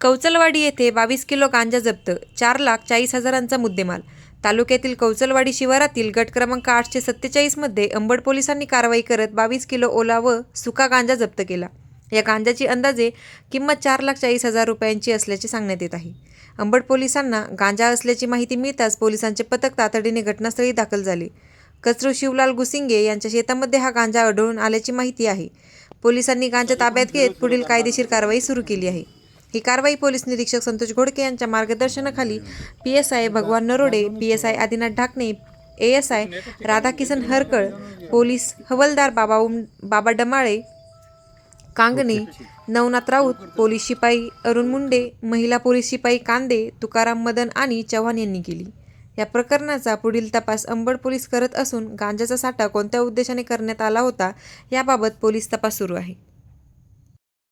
कौचलवाडी येथे 22 किलो गांजा जप्त, 4,40,000चा मुद्देमाल. तालुक्यातील कौचलवाडी शिवारातील गट क्रमांक 847 मध्ये अंबड पोलिसांनी कारवाई करत 22 किलो ओला व सुका गांजा जप्त केला. या गांजाची अंदाजे किंमत 4,40,000 रुपयांची असल्याचे सांगण्यात येत आहे. अंबड पोलिसांना गांजा असल्याची माहिती मिळताच पोलिसांचे पथक तातडीने घटनास्थळी दाखल झाले. कचरू शिवलाल गुसिंगे यांच्या शेतामध्ये हा गांजा आढळून आल्याची माहिती आहे. पोलिसांनी गांजा ताब्यात घेत पुढील कायदेशीर कारवाई सुरू केली आहे. ही कारवाई पोलीस निरीक्षक संतोष घोडके यांच्या मार्गदर्शनाखाली PSI Bhagwan Narode, PSI Adinath Dhakane, ASI Radhakisan Harkal, police हवालदार बाबा डमाळे कांगणे, नवनाथ राऊत, पोलीस शिपाई अरुण मुंडे, महिला पोलीस शिपाई कांदे, तुकाराम मदन आणि चव्हाण यांनी केली. या प्रकरणाचा पुढील तपास अंबड पोलीस करत असून गांजाचा साठा कोणत्या उद्देशाने करण्यात आला होता याबाबत पोलीस तपास सुरू आहे.